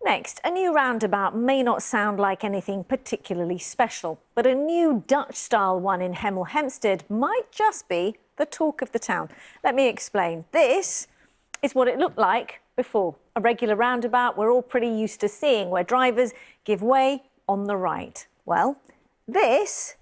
Next, a new roundabout may not sound like anything particularly special, but a new Dutch-style one in Hemel Hempstead might just be the talk of the town. Let me explain. This is what it looked like before. A regular roundabout we're all pretty used to seeing, where drivers give way on the right. Well, this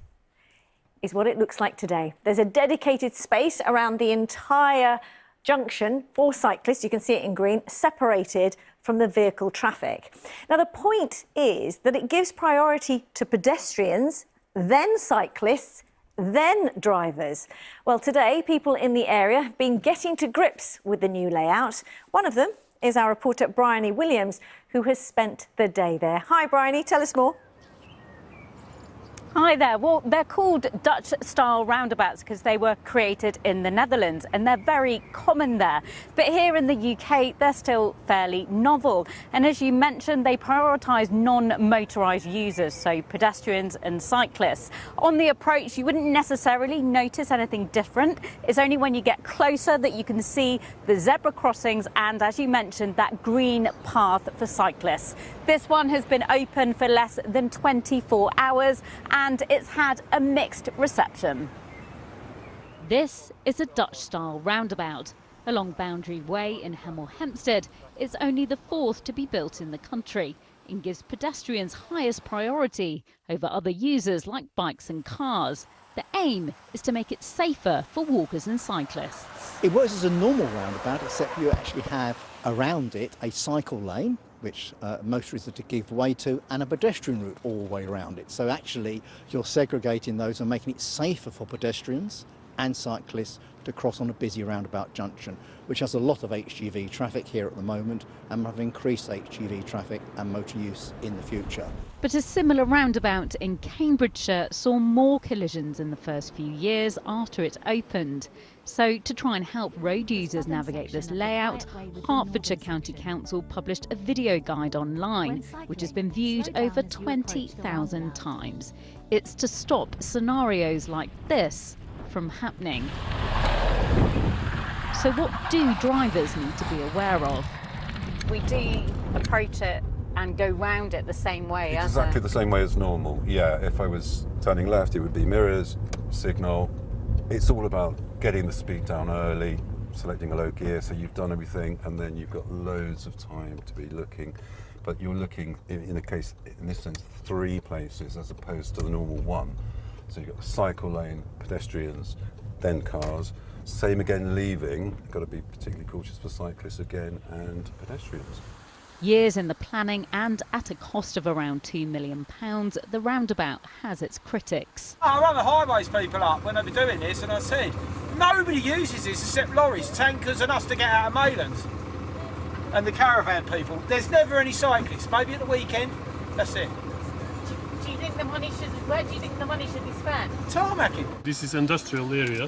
is what it looks like today. There's a dedicated space around the entire junction for cyclists, you can see it in green, separated from the vehicle traffic. Now, the point is that it gives priority to pedestrians, then cyclists, then drivers. Well, today, people in the area have been getting to grips with the new layout. One of them is our reporter, Briohny Willams, who has spent the day there. Hi, Briohny, tell us more. Hi there. Well, they're called Dutch-style roundabouts because they were created in the Netherlands and they're very common there. But here in the UK, they're still fairly novel. And as you mentioned, they prioritise non-motorised users, so pedestrians and cyclists. On the approach, you wouldn't necessarily notice anything different. It's only when you get closer that you can see the zebra crossings and, as you mentioned, that green path for cyclists. This one has been open for less than 24 hours and it's had a mixed reception. This is a Dutch-style roundabout. Along Boundary Way in Hemel Hempstead, it's only the fourth to be built in the country and gives pedestrians highest priority over other users like bikes and cars. The aim is to make it safer for walkers and cyclists. It works as a normal roundabout, except you actually have around it a cycle lane, which motorists are to give way to, and a pedestrian route all the way around it. So actually you're segregating those and making it safer for pedestrians and cyclists to cross on a busy roundabout junction, which has a lot of HGV traffic here at the moment and will have increased HGV traffic and motor use in the future. But a similar roundabout in Cambridgeshire saw more collisions in the first few years after it opened. So to try and help road users navigate this layout, Hertfordshire County Council published a video guide online, which has been viewed over 20,000 times. It's to stop scenarios like this from happening. So what do drivers need to be aware of? We do approach it and go round it the same way. Exactly the same way as normal. Yeah, if I was turning left, it would be mirrors, signal. It's all about getting the speed down early, selecting a low gear, so you've done everything, and then you've got loads of time to be looking. But you're looking, in this sense, 3 places as opposed to the normal one. So you've got the cycle lane, pedestrians, then cars. Same again leaving, got to be particularly cautious for cyclists again and pedestrians. Years in the planning and at a cost of around £2 million, the roundabout has its critics. I run the highways people up when they were doing this and I said, nobody uses this except lorries, tankers and us to get out of Maylands. And the caravan people. There's never any cyclists, maybe at the weekend, that's it. Do you think the money where do you think the money should be spent? Tarmacking. This is industrial area.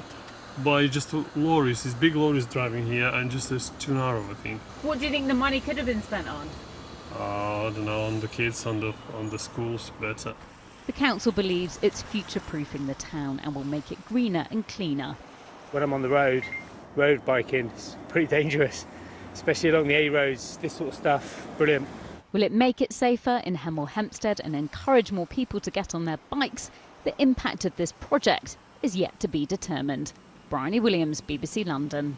By just lorries, these big lorries driving here, and just it's too narrow, I think. What do you think the money could have been spent on? I don't know, on the kids, on the schools, better. The council believes it's future-proofing the town and will make it greener and cleaner. When I'm on the road biking, it's pretty dangerous, especially along the A roads. This sort of stuff, brilliant. Will it make it safer in Hemel Hempstead and encourage more people to get on their bikes? The impact of this project is yet to be determined. Briohny Willams, BBC London.